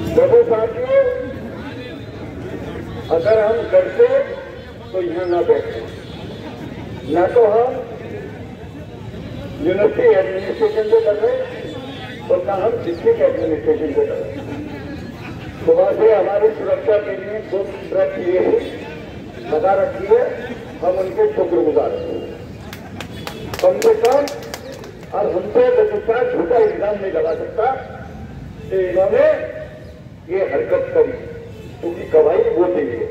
देखो साथियों, अगर हम करते तो यहाँ ना बैठे, ना तो हम यूनिवर्सिटी एडमिनिस्ट्रेशन से कर रहे और ना हम डिस्ट्रिक्ट एडमिनिस्ट्रेशन से कर रहे। सुबह से हमारी सुरक्षा के लिए 2 ट्रक लिए हुए लगा रखी है, हम उनके शुक्रगुजार हैं। कम से कम और हमसे रजिस्ट्रार झूठा इल्जाम नहीं लगा सकता कि इन्होंने ये हरकत करी, क्योंकि गवाही वो चाहिए।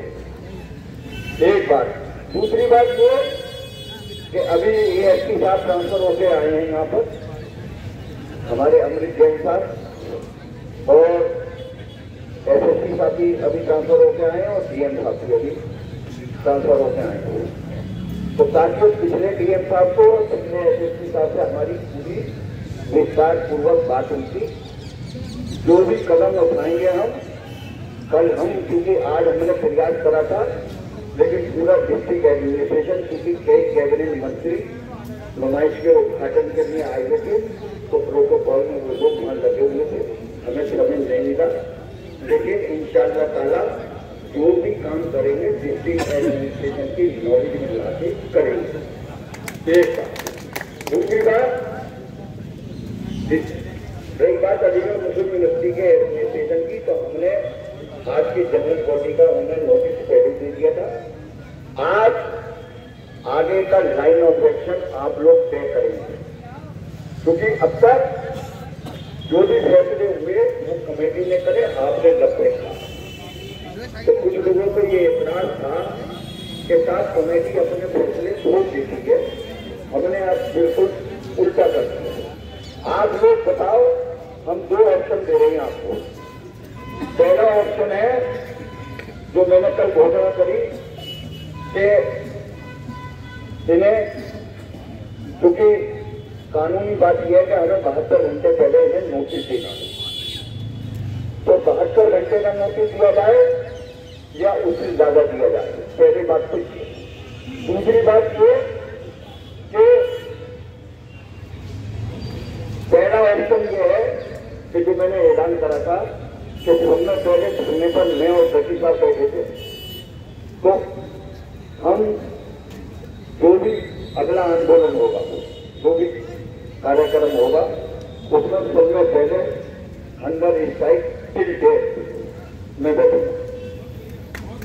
एक बात। दूसरी बात ये कि अभी ये एसपी साहब ट्रांसफर होके आए हैं यहाँ पर, हमारे अमृत जैन साहब, और एसएसपी साहब भी अभी ट्रांसफर होके आए हैं और डीएम साहब भी अभी ट्रांसफर होके आए हैं। तो ताकि पिछले डीएम साहब को पिछले एसएसपी साहब से हमारी पूरी विस्तार पूर्वक बात हुई थी। जो भी कदम उठाएंगे हम, कल हम, क्योंकि आज हमने प्रयास करा था, लेकिन पूरा डिस्ट्रिक्ट एडमिनिस्ट्रेशन, क्योंकि कई कैबिनेट मंत्री नुमाइश के उद्घाटन के लिए आए हुए थे, तो प्रोटोकॉल में वो लोग वहां लगे हुए थे, हमें समय नहीं मिला। लेकिन इंशाअल्लाह ताला जो भी काम करेंगे डिस्ट्रिक्ट एडमिनिस्ट्रेशन की नॉलेज में लाके करेंगे। एक बात। दूसरी बात, एक बात अलीगढ़ मुस्लिम यूनिवर्सिटी के एडमिनिस्ट्रेशन की, तो हमने आज की जनरल बॉडी का उन्हें नोटिस पहले दे दिया था। आज आगे का लाइन ऑफ एक्शन आप लोग तय करेंगे, क्योंकि अब तक जो भी फैसले हुए वो कमेटी ने करे, आपने जब देखा तो कुछ लोगों को ये इतराज था कि साथ कमेटी अपने फैसले छोड़ देती है, हमने अब बिल्कुल उल्टा कर दिया। आप लोग बताओ, हम 2 ऑप्शन दे रहे हैं आपको। पहला ऑप्शन है जो मैंने कल घोषणा करी कि इन्हें, क्योंकि कानूनी बात यह है कि हमें 72 घंटे पहले इन्हें नोटिस देना, तो 72 घंटे का नोटिस दिया जाए या उससे ज्यादा दिया जाए। पहली बात तो ये। दूसरी बात ये कि पहला ऑप्शन ये है कि जो मैंने ऐलान करा था कि हमने पहले सुनने पर मैं और सचिव साहब बैठे थे, तो हम जो भी अगला आंदोलन होगा, जो भी कार्यक्रम होगा, उसमें सबसे पहले अंडर स्ट्राइक टिल डेथ में बैठूंगा।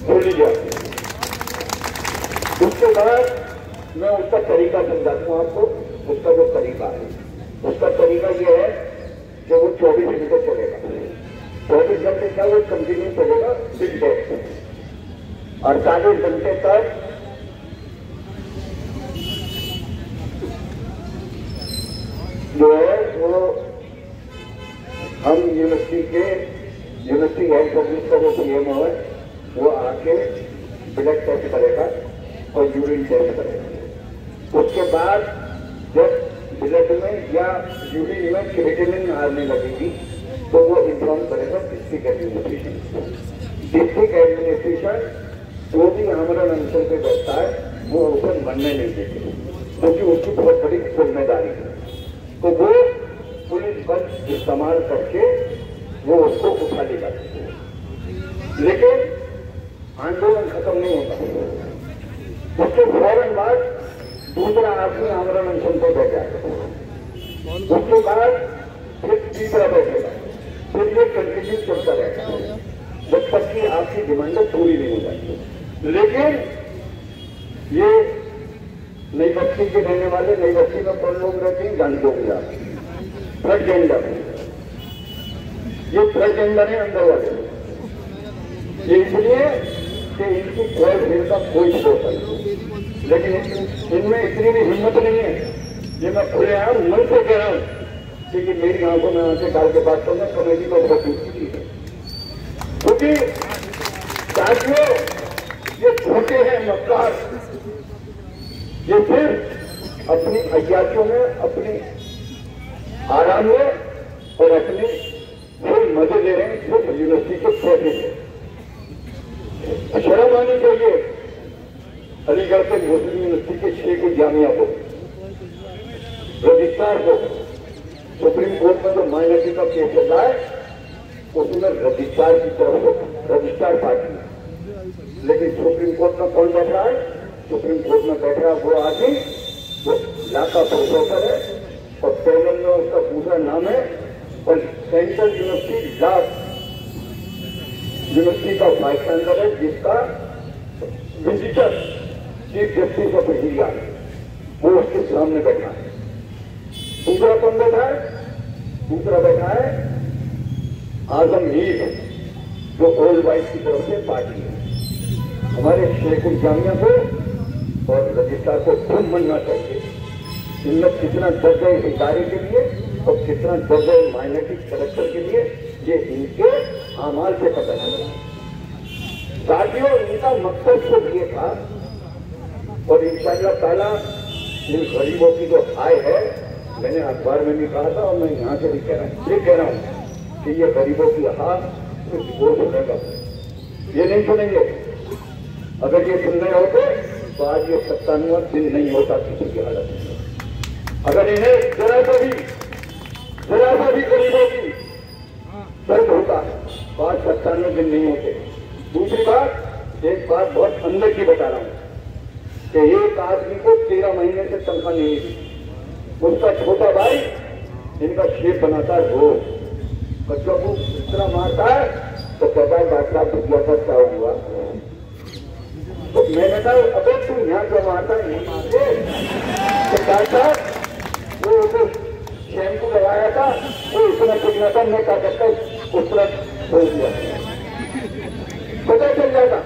सुन लीजिए। उसके बाद मैं उसका तरीका समझाता हूँ आपको। उसका जो तरीका है, उसका तरीका यह है कि वो 24 घंटे चलेगा। 24 घंटे का वो कंटिन्यू चलेगा टिल डेथ। 48 घंटे तक जो है वो हम यूनिवर्सिटी हेल्थ सर्विस का जो सीएमओ है वो आके ब्लड टेस्ट करेगा और यूरिन टेस्ट करेगा। उसके बाद जब ब्लड में या यूरिन में क्रिएटिनिन आने लगेगी तो वो इन्फॉर्म करेगा डिस्ट्रिक्ट एडमिनिस्ट्रेशन। डिस्ट्रिक्ट एडमिनिस्ट्रेशन जो भी आमरण अनशन पे बैठता है वो उसे मरने नहीं देते, क्योंकि उसकी बहुत बड़ी जिम्मेदारी है। तो वो पुलिस बल इस्तेमाल करके वो उसको उठा ले जाते हैं, लेकिन आंदोलन खत्म नहीं होता। उसके फौरन बाद दूसरा आदमी आमरण अनशन पर बैठ जाएगा, उसके बाद फिर तीसरा बैठेगा, फिर ये कंटिन्यू चलता रहेगा जब तक कि आपकी डिमांडें पूरी नहीं हो जाती। लेकिन ये नई बस्ती के रहने वाले, नई बस्ती में कौन लोग रहते हैं जानते होंगे आप, थर्ड जेंडर, ये थर्ड जेंडर है अंदर वाले। ये इसलिए कि इनकी कोई भीड़ का कोई स्रोत नहीं, लेकिन इनमें इतनी भी हिम्मत नहीं है। ये मैं खुलेआम मन से कह रहा हूं कि मेरी आंखों में आंखें डाल के बात करना कमेटी को बहुत दूसरी है, क्योंकि साथियों ये छोटे हैं मक्कार, ये सिर्फ अपनी अज्ञातियों में, अपने आराम में और अपने फुल मजे ले रहे हैं सिर्फ यूनिवर्सिटी के पैसे से। शर्म आनी चाहिए अलीगढ़ के मुस्लिम यूनिवर्सिटी के 6 को जामिया को। रजिस्ट्रार को सुप्रीम कोर्ट में जो माइनॉरिटी का केस चल रहा है उसमें रजिस्ट्रार की तरफ से रजिस्ट्रार पार्टी है, लेकिन सुप्रीम कोर्ट में कौन बैठ रहा है? सुप्रीम कोर्ट में बैठ रहा वो आदमी वो ला का प्रोफेसर है और पैनल में उसका दूसरा नाम है और सेंट्रल यूनिवर्सिटी का वाइस चांसलर है, जिसका visitor chief justice of India वो उसके सामने बैठा है। दूसरा कौन बैठा है? दूसरा बैठा है आजम मीर, जो ओल्ड वाइफ की तरफ से पार्टी है। हमारे शेखुल जामिया को और रजिस्ट्रार को खूब मनना चाहिए। इनमें कितना दर्द है इस इदारे के लिए और कितना दर्द है माइनॉरिटी कलेक्टर के लिए, ये इनके आमाल से पता चला। साथियों, इनका मकसद तो ये था और इंशाअल्लाह ताला इन गरीबों की जो आय है, मैंने अखबार में भी कहा था और मैं यहाँ से भी कह रहा हूँ, ये कह रहा हूँ कि ये गरीबों की हार कुछ वो सुनेगा, ये नहीं सुनेंगे। अगर ये सुन रहे होते तो आज ये 97 दिन नहीं होता किसी की हालत में। अगर इन्हें जरा सा भी गरीबों की दर्द होता तो आज 97 दिन नहीं होते। दूसरी बात, एक बात बहुत अंदर की बता रहा हूं कि एक आदमी को 13 महीने से तनख्वाह नहीं दी, उसका छोटा भाई इनका शेफ बनाता है वो, जब वो इतना मारता है तो कहता है डॉक्टर साहब भैया का क्या हुआ? तो मैंने कहा अगर तू यहाँ जो मारता है नहीं मारते तो डॉक्टर वो शैम्पू लगाया था वो इतना कुछ था, मैं क्या करता उस तरह छोड़ दिया, पता चल जाता।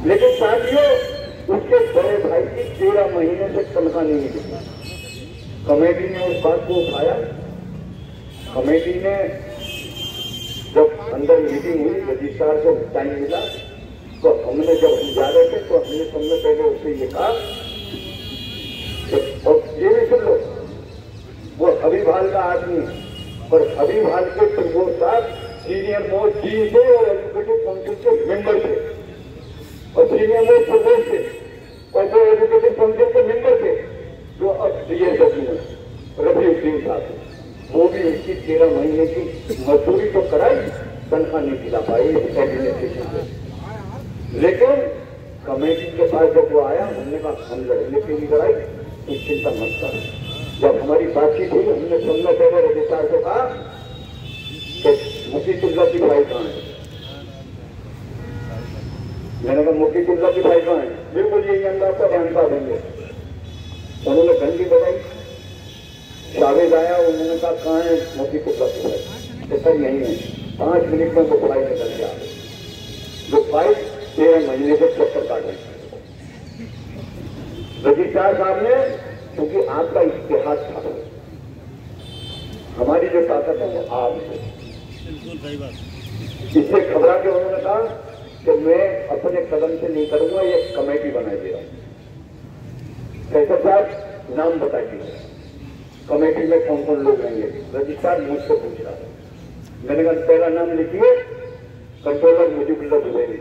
लेकिन साथियों, उसके बड़े भाई की 13 महीने से तनख्वाह नहीं मिली। कमेटी ने उस बात को उठाया। कमेटी ने जब अंदर मीटिंग हुई, रजिस्ट्रार को टाइम मिला, तो हमने जब हम जा रहे थे तो हमने सबसे पहले उससे ये कहा, और ये भी सुन लो, वो हबीब हाल का आदमी है और हबीब हाल के त्रिभुवन साहब सीनियर मोस्ट जी थे और एजुकेटिव काउंसिल के मेंबर थे और सीनियर मोस्ट प्रदेश थे और वो एजुकेटिव काउंसिल के मेंबर थे जो अब DSW में रफीउद्दीन साहब, वो भी उनकी 13 महीने की मजदूरी तो कराई, तनख्वाह नहीं दिला पाई एडमिनिस्ट्रेशन से। लेकिन कमेटी के पास जब वो आया, हमने कहा हम लड़ने की नहीं लड़ाई, तो चिंता मत कर। जब हमारी बातचीत हुई, हमने सुनने पहले रजिस्ट्रार से कहा कि मुफ्तीउल्लाह की भाई कहाँ है? मैंने कहा मुफ्तीउल्लाह की भाई कहाँ है? बिल्कुल यही अंदाज का बयान पा देंगे। उन्होंने घंटी बजाई, शावेद आया, उन्होंने कहा कहाँ है मुफ्तीउल्लाह की भाई? तो सर यही है। 5 मिनट में वो फाइल निकल गया, जो फाइल 13 महीने से चक्कर काट रही। रजिस्ट्रार साहब ने, क्योंकि आपका इतिहास था, हमारी जो ताकत है वो आप है, इससे घबरा के उन्होंने कहा कि मैं अपने कदम से नहीं करूंगा, ये कमेटी बनाई दे रहा हूं। कैसे साहब नाम बताइए, कमेटी में कौन कौन लोग रहेंगे? रजिस्ट्रार मुझसे पूछ रहा है। मैंने कहा पहला नाम लिखिए कंट्रोलर मुजीबुल्लाह जुबैरी।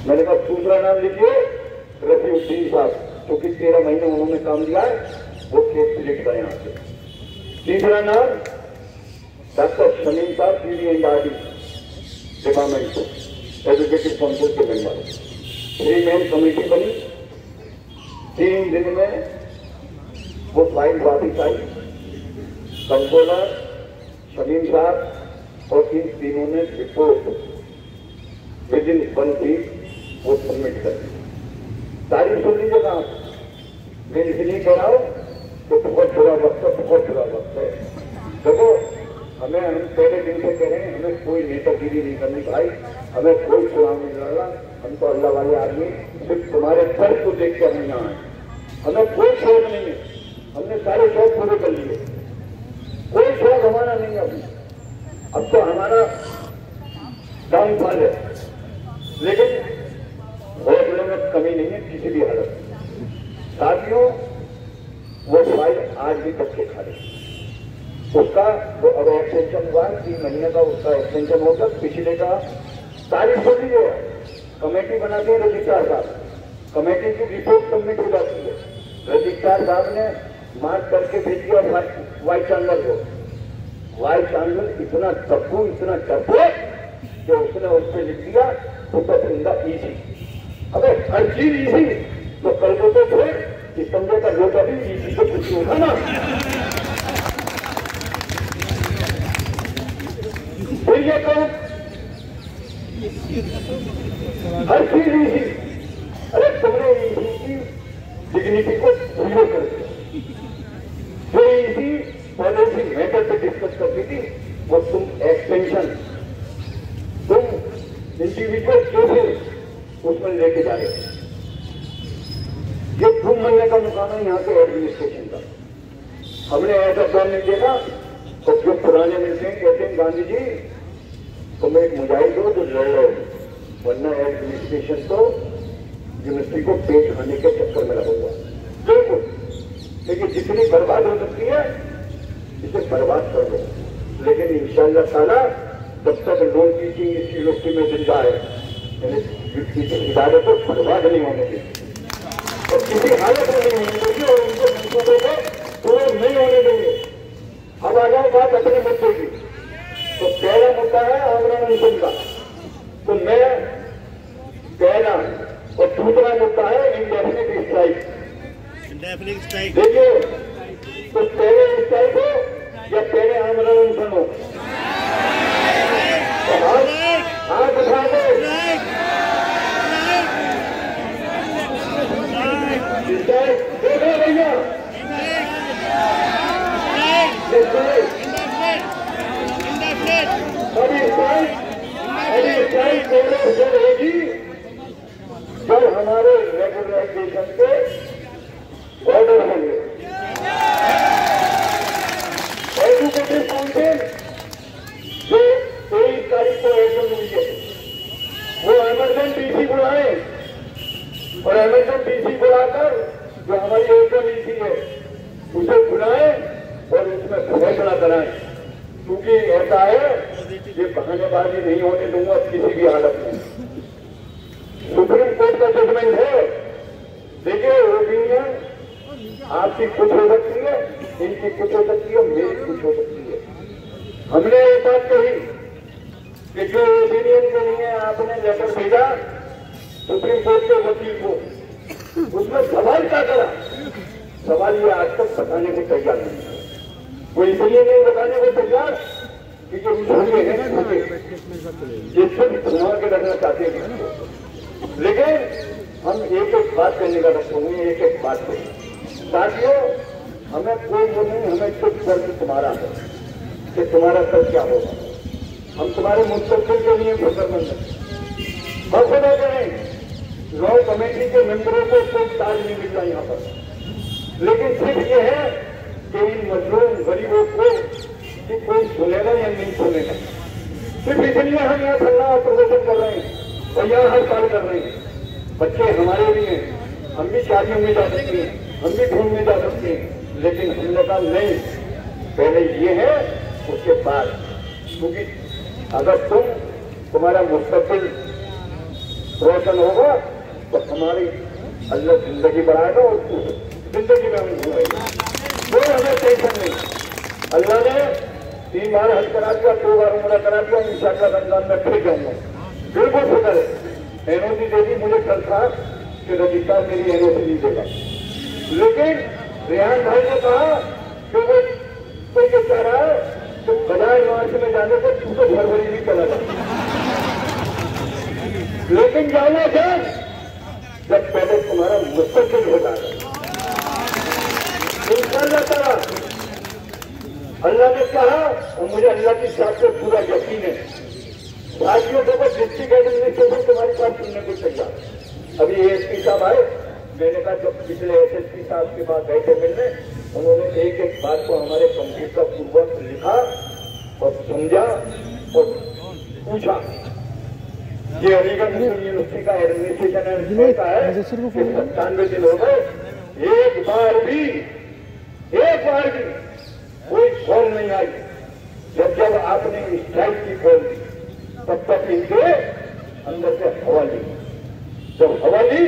मैंने कहा दूसरा नाम लिखिए रफीउद्दीन साहब, क्योंकि 13 महीने उन्होंने काम दिया है, वो केस सिलेक्ट करें यहाँ से। तीसरा नाम डॉक्टर शमीम साहब, PD&RD डिपार्टमेंट एजुकेटिव काउंसिल के मेंबर। 3 मैन कमेटी बनी। 3 दिन में वो फाइल वापिस आई। कंट्रोलर शमीम साहब और इन तीनों ने रिपोर्ट विद इन 1 वीक वो सबमिट कर दी। तारीफ सुन लीजिएगा आप, मैं इसलिए कह रहा हूँ तो बहुत बुरा वक्त है, बहुत बुरा वक्त है। देखो हम पहले दिन से कह रहे हैं, हमें कोई नेतागिरी नहीं करनी भाई, हमें कोई चुनाव नहीं लड़ना, हम तो अल्लाह वाले आदमी, सिर्फ तुम्हारे दर्द को देख के हम यहाँ आए, हमें कोई शौक नहीं है, हमने सारे शौक पूरे कर लिए, कोई शौक हमारा नहीं है अभी। अब तो हमारा डाउनफॉल है, लेकिन हौसले में कमी नहीं है किसी भी हालत में। साथियों, वो फाइल आज भी तक के खा रही, उसका वो अब एक्सटेंशन हुआ, 3 महीने का उसका एक्सटेंशन होगा। पिछले का तारीख हो लीजिए, कमेटी बनाते हैं रजिस्ट्रार साहब, कमेटी की रिपोर्ट सबमिट हो जाती है, रजिस्ट्रार साहब ने मार्क करके भेज दिया वाइस चांसलर को। वाइस चांसलर इतना टप्पू कि उसने उस पर लिख दिया पुटअप इन द ईजी। अबे हर चीज ईजी तो कल को तो थे कि संजय का लोटा भी ईजी से कुछ होगा ना। फिर ये कहूं हर चीज ईजी। अरे तुमने ईजी की डिग्निटी को जीरो कर दिया। जो ईजी पॉलिसी मैटर पे डिस्कस करती थी वो तुम एक्सटेंशन, तुम इंडिविजुअल केसेस उसमें लेके जा रहे थे। ये घूम महीने का मुकाम है यहाँ के एडमिनिस्ट्रेशन का। हमने ऐसा दौर नहीं देखा। तो जो पुराने मिलते हैं कहते हैं गांधी जी तुम्हें एक मुजाहिद हो तो लड़ लो, वरना एडमिनिस्ट्रेशन तो यूनिवर्सिटी को पेट खाने के चक्कर में लगा हुआ। बिल्कुल, लेकिन जितनी बर्बाद हो सकती है इसे बर्बाद कर दो। लेकिन इंशाअल्लाह ताला जब तक लोन टीचिंग इस यूनिवर्सिटी में जिंदा है, यानी इदारे को बर्बाद नहीं होने देंगे और किसी हालत में नहीं होने देंगे और उनके मंसूबों को पूरे नहीं होने देंगे। अब आ जाओ बात अपने मुद्दे की। तो पहला मुद्दा है आमरण अनशन का, तो मैं पहला, और दूसरा मुद्दा है इंडेफिनिट स्ट्राइक। देखिए, तो पहले स्ट्राइक हो या पहले आमरण अनशन हो, तो हाथ उठा दो। देखो भैया, अभी स्ट्राइक होगी जब हमारे रेगुलराइजेशन के ऑर्डर होंगे। एजुकेटिव काउंसिल जो 23 तारीख को एग्जाम हुई है, वो एमरजेंट डीसी बुलाए और एमरजेंट डीसी बुलाकर जो हमारी एग्जाम ईसी है उसे बुलाए और उसमें फैसला कराएं। क्योंकि ऐसा है ये बहानेबाजी नहीं होने दूंगा किसी भी हालत में। सुप्रीम कोर्ट का जजमेंट है। देखिए, ओपिनियन आपकी कुछ हो सकती है, इनकी कुछ हो सकती है, मेरी कुछ हो सकती है। हमने एक बात कही कि जो ओपिनियन के लिए आपने लेटर भेजा सुप्रीम कोर्ट के वकील को, उसमें सवाल क्या करा? सवाल ये आज तक बताने को तैयार नहीं है। वो इसलिए नहीं बताने को तैयार कि जो झूठे हैं ये सिर्फ घुमा के रखना चाहते हैं। लेकिन हम एक एक बात करने का रखेंगे, एक एक बात पे। साथियों, हमें कोई वो नहीं, हमें चुप करके तुम्हारा है कि तुम्हारा कल क्या होगा। हम तुम्हारे मुस्तकबिल के लिए फिक्रमंद हैं। फैसला करें। लॉ कमेटी के मेंबरों को कोई ताज नहीं मिलता यहाँ पर, लेकिन सिर्फ ये है कि इन मजलूम गरीबों को कि कोई सुनेगा या नहीं सुनेगा। सिर्फ इसलिए हम यहाँ धरना और प्रदर्शन कर रहे हैं और यहाँ हड़ताल कर रहे हैं। बच्चे हमारे भी हैं, हम भी शादियों में जा सकते हैं, हम भी घूमने जा सकते हैं, लेकिन हमने कहा नहीं, पहले ये है उसके बाद। क्योंकि अगर तुम्हारा मुस्तकबिल रोशन होगा तो हमारी अल्लाह जिंदगी बढ़ाएगा और जिंदगी में हम घूमेंगे। कोई हमें टेंशन नहीं। अल्लाह ने 3 बार हज करा दिया, 2 बार उम्रा करा दिया, इंशाअल्लाह रमजान में फिर जाऊंगा। बिल्कुल फिक्र है। एनओसी दे दी, मुझे कल था कि रजिस्ट्रार मेरी एनओसी नहीं देगा। लेकिन रेहान भाई ने कहा कि वो कोई ये कह रहा है तो बजाय मार्च में जाने से तू तो फरवरी भी चला जा। लेकिन जाना क्या जब पहले तुम्हारा मुस्तकबिल हो जाएगा। इंशाअल्लाह ताला अल्लाह ने कहा और मुझे अल्लाह की साथ से पूरा यकीन है। साथियों को डिस्ट्रिक्ट एडमिनिस्ट्रेशन तुम्हारी बात सुनने को तैयार। अभी एएसपी साहब आए, मैंने कहा जब पिछले एसएसपी साहब के पास बैठे मिलने, उन्होंने एक एक बात को हमारे कंप्यूटर पूर्वक लिखा और समझा और पूछा। ये अलीगढ़ मुस्लिम यूनिवर्सिटी का एडमिनिस्ट्रेशन का है कि 97 दिन हो गए, एक बार भी कोई कॉल नहीं आई। जब आपने स्ट्राइक की कॉल दी तब तक इनके अंदर से हवा ली। जब हवा ली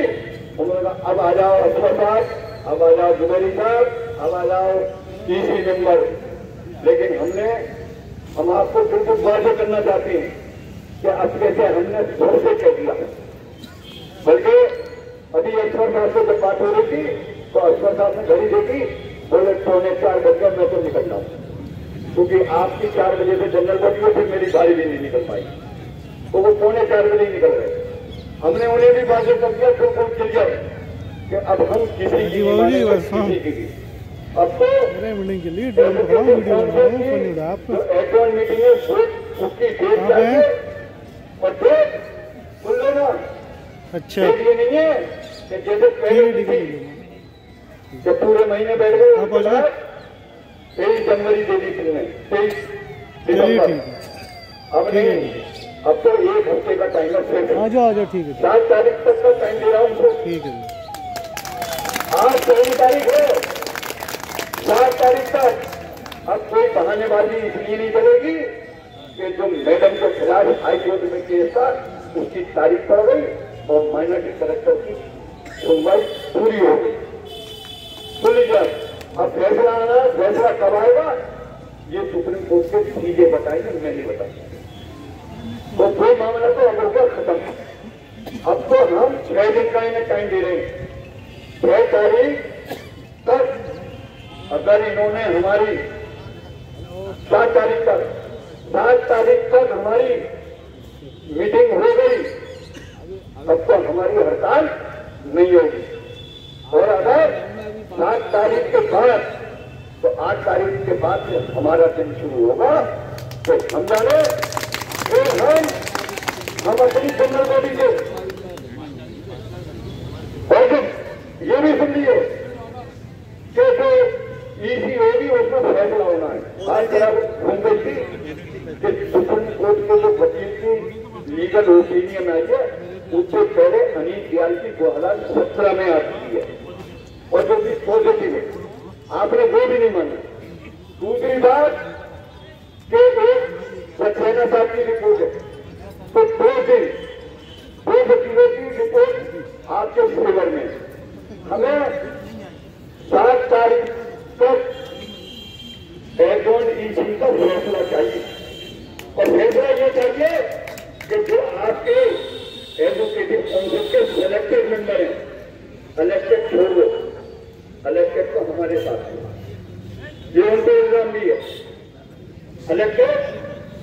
उन्होंने कहा अब आ जाओ अफसर साहब, अब आ जाओ जुबेरी साहब, अब आ जाओ ईसी मेंबर। लेकिन हम आपको बिल्कुल वादे करना चाहते हैं कि अब कैसे हमने जोर से कह दिया। बल्कि अभी अशफर साहब से जब बात हो रही थी तो अशफर साहब ने घड़ी देखी, बोले 3:45 बज गया, मैं तो निकल जाऊं, क्योंकि आपकी 4 बजे से जनरल बची है, फिर मेरी गाड़ी भी नहीं निकल पाई, तो वो 3:45 बजे ही निकल गए। हमने उन्हें भी वादे कर दिया बिल्कुल क्लियर कि अब हम किसी की अब तो मीटिंग के लिए एडवांस मीटिंग है उसकी डेट चाहिए और डेट सुन लेना। अच्छा ये नहीं है कि जैसे पहले जब पूरे महीने बैठ गए 23 जनवरी दे दी तुमने, 23 दिसंबर। अब नहीं, अब तो 1 हफ्ते का टाइम है। आ जाओ ठीक है, 7 तारीख तक का टाइम दे रहा हूँ उनको। ठीक है, आज 14 तारीख है, 7 तारीख तक। अब कोई बहानेबाजी इसलिए नहीं चलेगी कि जो मैडम के खिलाफ हाईकोर्ट में केस था उसकी तारीख पड़ गई और माइनॉरिटी कलेक्टर की सुनवाई पूरी हो गई। सुन लीजिए, अब फैसला आना, फैसला कब आएगा ये सुप्रीम कोर्ट के सीधे बताएंगे, मैं नहीं बताऊंगा। तो वो मामला तो अब हो गया खत्म। अब तो हम 6 दिन का इन्हें टाइम दे रहे हैं। 6 तारीख तक अगर इन्होंने हमारी 7 तारीख तक हमारी मीटिंग हो गई तब तो हमारी हड़ताल नहीं होगी। और अगर 7 तारीख के बाद तो 8 तारीख के बाद से हमारा दिन शुरू होगा, तो हम जाने फिर हम अपनी जनरल बॉडी से और ये भी सुन लिए कि जो ईसी होगी उसमें फैसला होना है। आज जरा घूम गई थी कि सुप्रीम कोर्ट के जो वकील की लीगल ओपिनियन आई है उससे पहले अनिल दयाल की 2017 में आ चुकी है और जो भी पॉजिटिव है, आपने वो भी नहीं माना। दूसरी बात कि एक सक्सेना साहब की रिपोर्ट है, तो 2 दिन 2 वकीलों की रिपोर्ट आपके फेवर में। हमें 7 तारीख तक एडवांस ईसी का फैसला चाहिए और फैसला ये चाहिए कि जो आपके एजुकेटिव काउंसिल के सिलेक्टेड मेंबर हैं, इलेक्टेड छोड़ दो, इलेक्टेड तो हमारे साथ है, ये उनको इल्जाम भी है। इलेक्टेड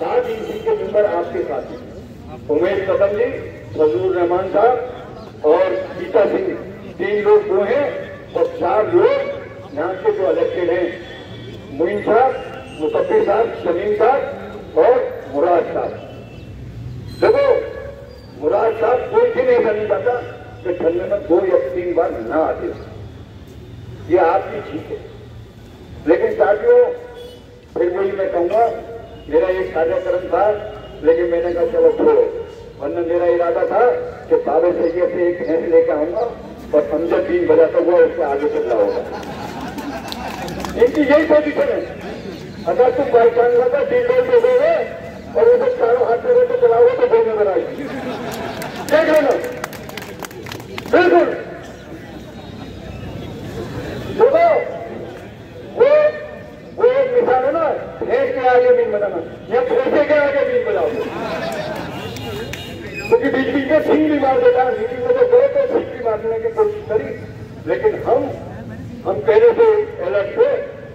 7 ईसी के मेंबर आपके साथ हैं, उमेश कदम जी, फजलुर रहमान साहब और गीता सिंह, 3 लोग वो हैं और 4 लोग यहाँ के जो इलेक्टेड हैं, मुइन साहब, मुसफ़्फ़ी साहब, शमीम साहब और मुराद साहब। देखो मुराद साहब कोई दिन ऐसा नहीं जाता कि ठंडे में 2 या 3 बार ना आते, ये आपकी ठीक है। लेकिन साथियों फिर वही मैं कहूंगा, मेरा एक कार्यक्रम था लेकिन मैंने कहा चलो छोड़ो, वरना मेरा इरादा था कि बाबे सैयद से एक भैंस लेकर आऊंगा और समझे 3 बजाता हुआ उसके आगे चलना होगा। इनकी यही पोजीशन है। अगर तुम बाई चांस लगा डीजल दे दोगे और उसे चारों हाथ में तो चलाओगे तो कोई नजर आएगी, देख लेना बिल्कुल। देखो वो एक मिसाल है ना, भैंस के आगे बीन बजाना या भैंसे के आगे बीन बजाओगे, क्योंकि बीच बीच में सींग भी मार देता है। मीटिंग में तो गए तो सींग भी मारने की कोशिश करी, लेकिन हम पहले से अलर्ट थे।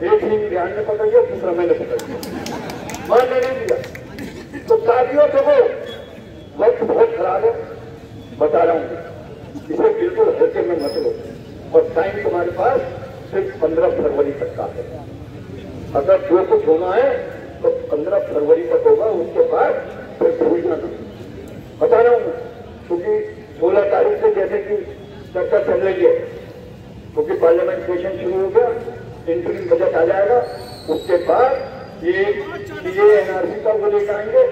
एक सींग ध्यान में पकड़ लिया, दूसरा मैंने पकड़ लिया, मारने नहीं दिया। तो साथियों देखो वक्त बहुत खराब है, बता रहा हूँ, इसे बिल्कुल हल्के में मत लो और टाइम तुम्हारे पास सिर्फ 15 फरवरी तक का है। अगर जो कुछ होना है तो 15 फरवरी तक होगा, उसके बाद फिर भूलना नहीं। बता रहा हूँ क्योंकि 16 तारीख से जैसे कि चर्चा चल रही है, क्योंकि पार्लियामेंट सेशन शुरू हो गया, इंटरिम बजट आ जाएगा, उसके बाद ये एनआरसी का वो लेकर आएंगे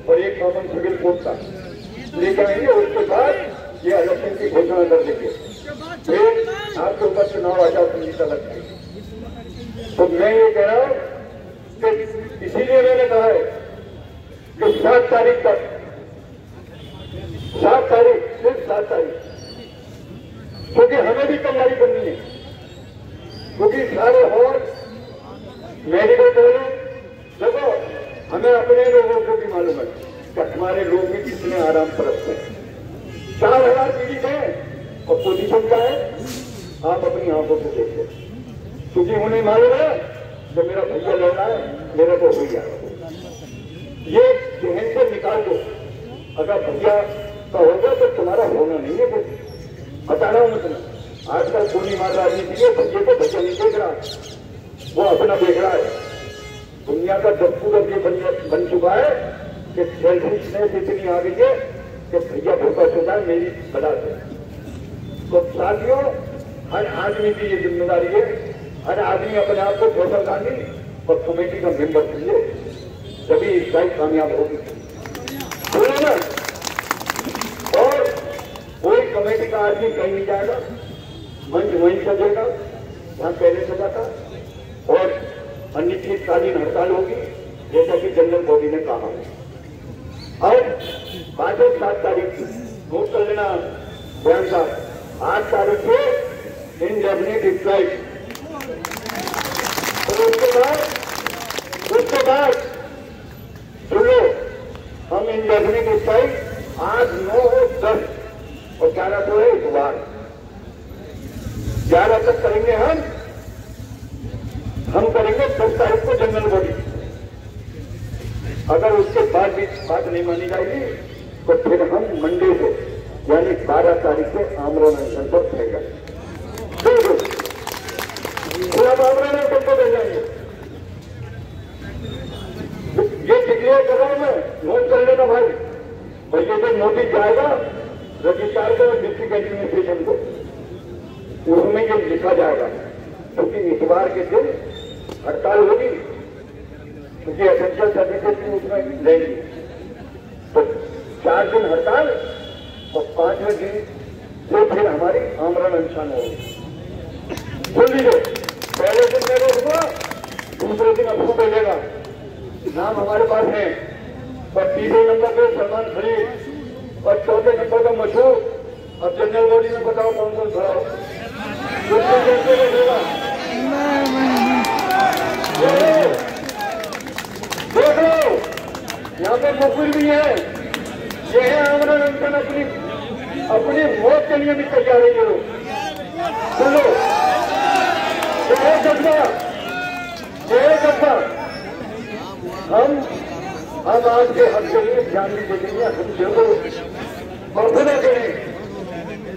और एक कॉमन सिविल कोड का लेकर आएंगे, उसके बाद ये इलेक्शन की घोषणा कर देंगे, फिर आपके ऊपर चुनाव आचार संहिता लगती है। तो मैं ये कह रहा हूं कि इसीलिए मैंने कहा है कि 7 तारीख तक, 7 तारीख, सिर्फ 7 तारीख, क्योंकि हमें भी तैयारी करनी है। और मेडिकल कॉलेज देखो, हमें अपने लोगों को भी मालूम है कि हमारे लोग भी कितने आराम परस्त हैं। 4000 पीड़ित हैं और पोजीशन क्या है आप अपनी आंखों से देखो, क्योंकि उन्हें मालूम है जो मेरा भैया लड़ रहा है मेरा तो भैया। ये जहन से निकाल दो, अगर भैया का होगा तो तुम्हारा होना नहीं है। कुछ बताना हूं मैं तुम्हें, आजकल गोली मार राजनीति है, भैया को भैया नहीं देख रहा, वो अपना देख रहा है। दुनिया का दस्तूर अब ये बन चुका है कि सेल्फिशनेस इतनी आ गई है कि भैया फोकस होता है मेरी बला से। तो साथियों, हर आदमी की ये जिम्मेदारी है, हर आदमी अपने आप को फैसल गांधी और कमेटी का मेंबर चाहिए, तभी इसका कामयाब होगी। बोले ना, और कोई कमेटी का आदमी कहीं नहीं जाएगा, मंच वहीं सजेगा जहां पहले सजा था, और अनिश्चितकालीन हड़ताल होगी जैसा कि जनरल बॉडी ने कहा। और 5 और 7 तारीख नोट कर लेना बयान साहब, 8 तारीख को इनडेफिनिट स्ट्राइक, और उसके बाद सुन लो, हम इनडेफिनिट स्ट्राइक 8, 9, 10 और 11 को है इतवार, 11 तक करेंगे हम करेंगे 10 तारीख को जनरल बॉडी। अगर उसके बाद भी बात नहीं मानी जाएगी तो फिर हम मंडे से यानी 12 तारीख से आमरण अनशन पर रहेगा। पूरा आमरण अनशन पर रह जाएंगे। ये डिक्लेयर कर रहा हूं मैं, नोट कर लेना भाई। और ये जो नोटिस जाएगा रजिस्ट्रार को और डिस्ट्रिक्ट एडमिनिस्ट्रेशन को, उसमें ये लिखा जाएगा, क्योंकि इतवार के दिन हड़ताल होगी, क्योंकि एसेंशियल सर्विसेज भी उसमें लेंगी। तो 4 दिन हड़ताल और 5वें दिन से फिर हमारी आमरण अनशन होगी। सुन लीजिए, पहले दिन में रोकूंगा, दूसरे दिन अप्रूव मिलेगा, नाम हमारे पास है। और 3रे नंबर पे सलमान खलील और 4थे नंबर का मशहूर। अब जनरल बॉडी में बताओ कौन कौन खड़ा हो, कैसे रहेगा। देखो यहाँ पे मुखबिर भी है, ये है आमरण अनशन, अपनी मौत के लिए भी तैयार है ये लोग। सुनो, जय जज्बा, जय जज्बा। हम आज के हक के लिए ध्यान भी देंगे, हम जरूर और खुदा करें।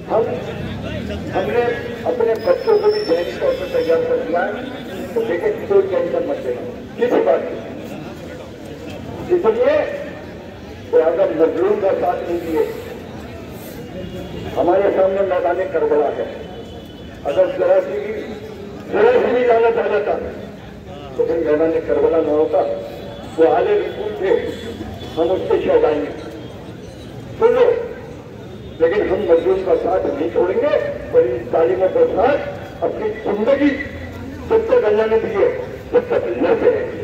हमने अपने बच्चों को भी जहनी तौर पर तैयार कर दिया है, तो देखें कोई टेंशन मत लेना किसी बात की। इसलिए तो अगर मजलूम का साथ नहीं दिए, हमारे सामने मैदान करबला है, अगर जरा सी भी जाना चाह जाता तो फिर मैदान करबला न होता, वो आले विपुल थे, हम उसके शहदाएंगे। सुन लो, लेकिन हम मजलूम का साथ नहीं छोड़ेंगे और इन तालीमों के साथ अपनी जिंदगी जब तक अल्लाह ने दी है तब तक अल्लाह से रहेंगे।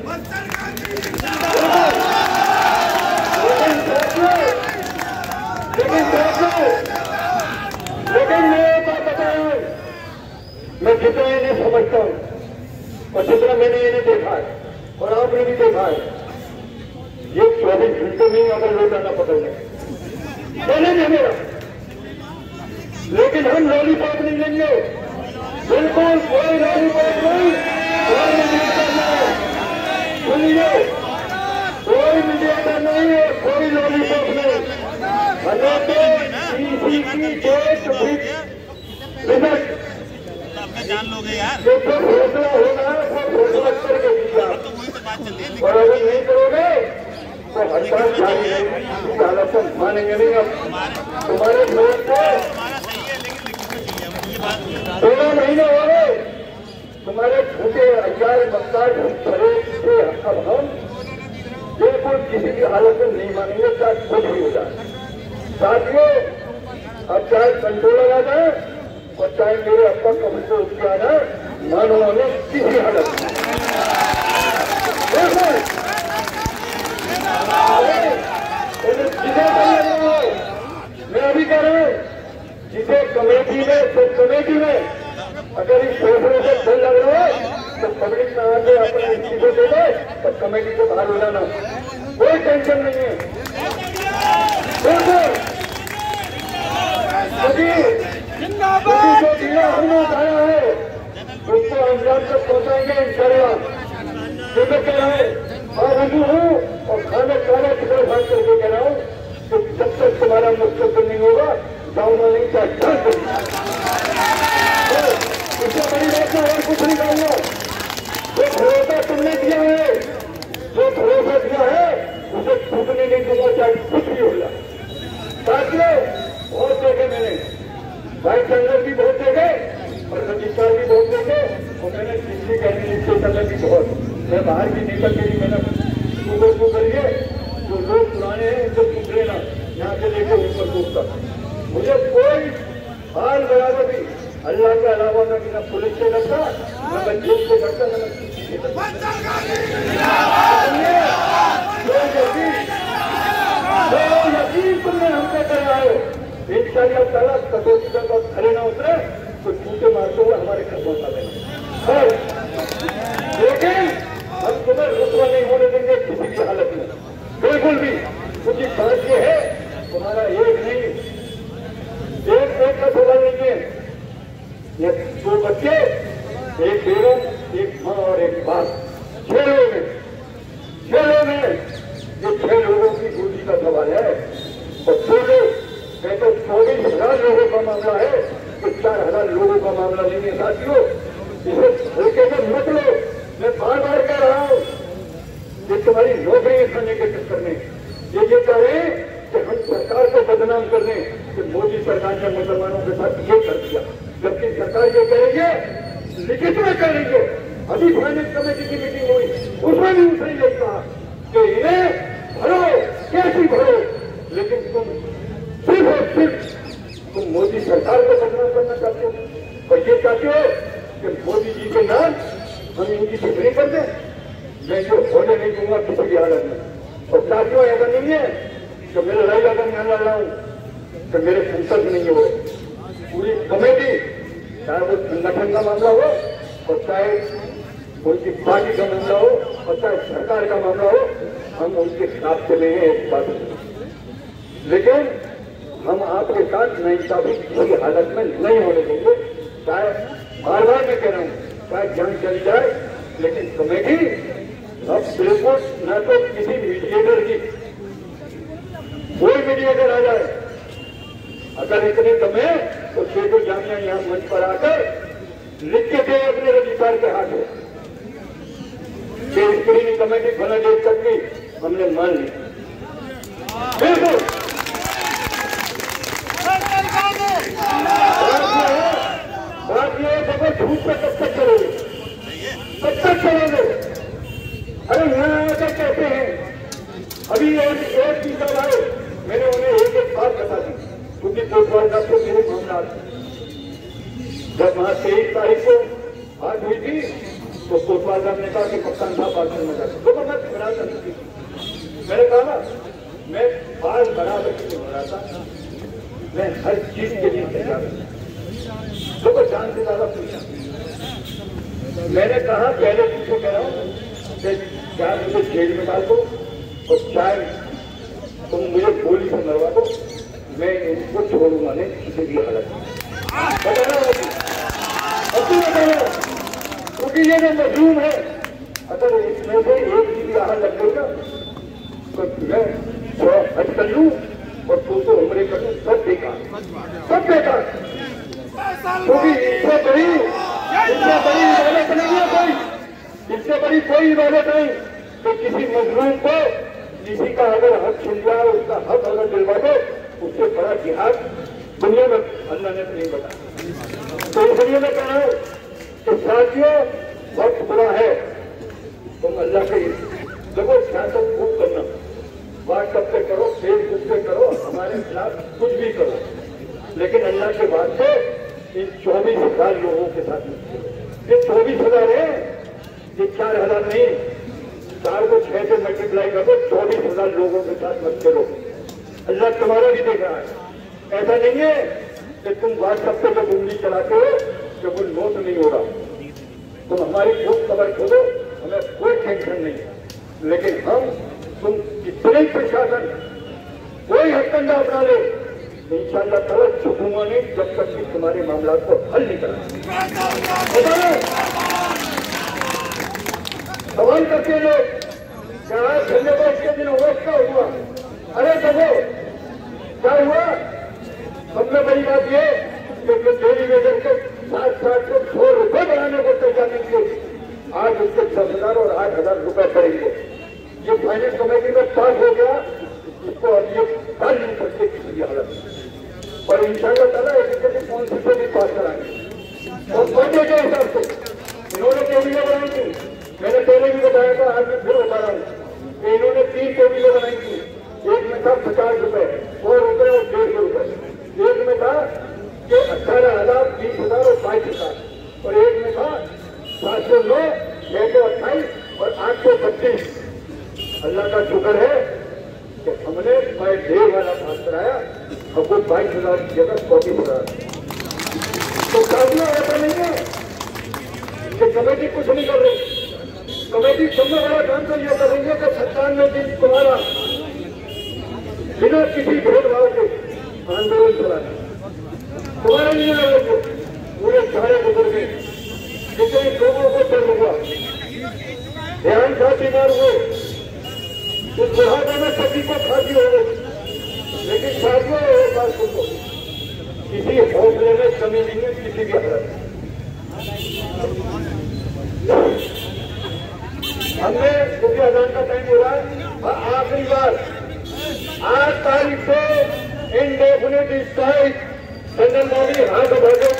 लेकिन मैं एक बात बताऊं, मैं जितना इन्हें समझता हूं और जितना मैंने इन्हें देखा है और आपने भी देखा है, ये 24 घंटे में अगर लौटाना पकड़ लें चलेंगे मेरा, लेकिन हम लॉलीपॉप नहीं लेंगे, बिल्कुल कोई लॉलीपॉप नहीं, कोई मीडिएटर नहीं, सुनिए, कोई मीडिएटर नहीं है, कोई लॉलीपॉप नहीं। हमें तो ईसी की डेट रिजल्ट जान लोगे यार, जो फैसला होगा वो फैसला करके दीजिए आप, और अगर नहीं करोगे तो हड़ताल जारी रहेगी, हालत को मानेंगे नहीं। अब तुम्हारे लोग को 2 महीने हो गए, तुम्हारे झूठे अज्ञान मक्कार भरे से अब हम बिल्कुल किसी की हालत में नहीं मानेंगे, चाहे कुछ भी हो जाए। साथियों, अब चाहे कंट्रोलर आ जाए और चाहे मेरे अब्बा कभी से उसके आ जाए, मानो हमें किसी हालत में मैं अभी कह रहा हूं, जिसे कमेटी में सब कमेटी में अगर इस फैसले से डर लग रहा है तो अपना इस्तीफे दे दे तो कमेटी से बाहर हो जाना, कोई टेंशन नहीं है। जो दिया हमने उठाया है उसको अंजाम तक पहुंचाएंगे इंशाअल्लाह। जो मैं कह रहा हूँ और रजू हूँ और खाने काला टुकड़ा भाग करके कह रहा हूँ कि जब तक तुम्हारा मुस्तकबिल नहीं होगा जाऊंगा नहीं चाहता। इससे बड़ी बात है और कुछ नहीं कहूंगा। जो भरोसा तुमने दिया है, जो भरोसा दिया है उसे टूटने नहीं दूंगा चाहे कुछ भी हो जाए। साथियों बहुत देखे मैंने, भाई चंद्र भी बहुत देखे और रजिस्ट्रार भी बहुत देखे और मैंने दिल्ली के एडमिनिस्ट्रेटर में भी बहुत, मैं बाहर भी निकल के भी मैंने सुबह करिए जो लोग पुराने हैं उनको सुधरे ना, यहाँ से लेकर ऊपर दूर तक। मुझे कोई हाल बराबर भी अल्लाह के अलावा मैं बिना पुलिस से लगता, न मैं जेल से करता, न मैं किसी से करता। यकीन तुमने हमसे करा है इंशाअल्लाह ताला कसौटी का खड़े ना उतरे तो झूठे मारते हुए हमारे घर पहुंचा देंगे। लेकिन हम तुम्हें रुसवा नहीं होने देंगे किसी भी हालत में, बिल्कुल भी। क्योंकि बात ये है तुम्हारा एक नहीं, एक का सवाल नहीं है। ये दो बच्चे, एक बेगम, एक माँ और एक बाप, 6 लोग हैं। 6 लोग हैं, ये 6 लोगों की गोदी का सवाल है। और 6 लोग कहते 24,000 लोगों का मामला है कि 4,000 लोगों का मामला नहीं है। साथियों इसे हल्के में मत लो, मैं बार बार कह रहा हूँ कि तुम्हारी नौकरी खाने के चक्कर में ये कह रहे हैं कि हम सरकार को बदनाम कर दें कि मोदी सरकार ने मुसलमानों के साथ ये कर दिया, जबकि सरकार ये करेंगे लिखित में करेंगे। अभी फाइनेंस कमेटी की मीटिंग हुई उसमें भी उसने ये कहा कि इन्हें भरो, कैसी भरो, लेकिन तुम सिर्फ और सिर्फ तुम मोदी सरकार को बदनाम करना चाहते हो और ये चाहते हो कि मोदी जी के नाम हम इनकी टिप्पणी कर दें। मैं जो होने नहीं दूंगा किसी भी हालत में। और साथियों ऐसा नहीं है कि मैं लड़ाई अगर मैं लड़ रहा हूँ तो मेरे संसद नहीं हो, पूरी कमेटी, चाहे वो संगठन का मामला हो और चाहे उनकी पार्टी का मामला हो और चाहे सरकार का मामला हो, हम उनके साथ चले हैं एक बात। लेकिन हम आपके साथ नाइंसाफी किसी हालत में नहीं होने देंगे। चाहे बार बार मैं कह रहा हूँ चाहे जान चली जाए, लेकिन कमेटी अब बिल्कुल न तो किसी मीडिएटर की, कोई मीडिएटर आ जाए अगर इतने दम है तो 6 जामिया यहाँ मंच पर आकर लिख के दे अपने रजिस्ट्रार के हाथ में कि स्क्रीनिंग कमेटी फला डेट तक की हमने मान ली। बिल्कुल बात ये है देखो झूठ पे कब तक चलोगे, कब तक चलोगे। अरे यहाँ आकर कहते हैं अभी एक चीज आए, मैंने उन्हें एक बात बता दी क्योंकि कोतवाल साहब को मेरे मामला जब वहां 23 तारीख को बात हुई थी तो कोतवाल साहब ने कहा कि कप्तान साहब बात करना चाहते तो मैं बना करनी थी। मैंने कहा ना मैं बात बराबर नहीं हो रहा था, मैं हर चीज के लिए तैयार हूँ, तो जान से ज्यादा पूछा। मैंने कहा पहले तुमको कह रहा हूँ कि चाहे मुझे जेल में डाल दो और चाहे तुम मुझे गोली से मरवा दो, मैं इनको छोड़ूंगा नहीं किसी भी हालत में। बताना क्योंकि ये जो मजलूम है अगर इसमें से एक की भी आहत लग गई ना तो मैं हज कर लूँ और 200 उम्रे कर लूँ, सब बेकार, सब बेकार। क्योंकि इससे बड़ी इबादत नहीं है कोई, इससे बड़ी कोई इबादत नहीं तो किसी मजलूम को किसी का अगर हक छिन जाए, उसका हक अगर दिलवा दो, उससे बड़ा जिहाद दुनिया में अल्लाह ने नहीं बताया। तो इसलिए मैं कह रहा हूँ कि साथियों वक्त बुरा है, तुम अल्लाह के देखो सियासत खूब करना, व्हाट्सएप पे करो, फेसबुक पे करो, हमारे खिलाफ कुछ भी करो, लेकिन अल्लाह के बाद से इन 24,000 लोगों के साथ ये 24,000 है, ये 4,000 नहीं, 4 को 6 से मल्टीप्लाई कर दो, 24,000 लोगों के साथ मत करो। अल्लाह तुम्हारा भी देख रहा है। ऐसा नहीं है कि तुम व्हाट्सएप पे जब उंगली चलाते हो तो कोई नोट नहीं हो रहा, तुम हमारी खूब खबर खोदो, हमें नहीं है, लेकिन हम तुम कितने प्रशासन कोई हथकंडा अपना ले, इंशाअल्लाह ताला झुकूंगा नहीं जब तक कि तुम्हारे मामला को हल नहीं करा। सवाल करते लोग क्या धन्यवाद के दिन हुआ, क्या हुआ? अरे देखो क्या हुआ, सबसे बड़ी बात ये कि डेली वेजर के 700 रुपए बढ़ाने को तैयार नहीं किए, आज उसके 10,000 और 8,000 रुपए पड़ेंगे। ये फाइनेंस कमेटी में पास हो गया, इसको अब ये कर नहीं सकते किसी भी हालत में, और इंशाअल्लाह ताला एजुकेटिव काउंसिल से भी पास कराएंगे। और पढ़ने के हिसाब से इन्होंने टेबलें बनाई थी, मैंने पहले भी बताया था, आज मैं फिर बता रहा हूँ कि इन्होंने 3 टेबलें बनाई थी। एक में था 50 रुपए, 100 रुपए और 150 रुपए। एक में था कि 18,000, 20,000 और 22,000, और एक में था 709, 628 और 825। अल्लाह का शुक्र है कि हमने मैं ढेर वाला पास कराया, हमको 22,000 की जगह 24,000। तो काफिया ऐसा नहीं है कि कमेटी कुछ नहीं कर रही। कमेटी सबसे बड़ा काम तो यह कर रही है कि 97 दिन तुम्हारा बिना किसी भेदभाव के आंदोलन चलाना, तुम्हारे लिए लगे पूरे सारे बुजुर्ग जितने लोगों को दर्द हुआ, ध्यान था बीमार हुए, उस बुढ़ापे में सभी को फांसी हो गई, लेकिन साथियों एक बात सुनो, किसी हौसले में कमी नहीं है किसी भी हालत में। हमने क्योंकि अजान का टाइम हो रहा है, आखिरी बार 8 तारीख से इंडेफिनिट स्ट्राइक जनरल बॉडी हाथ उठाकर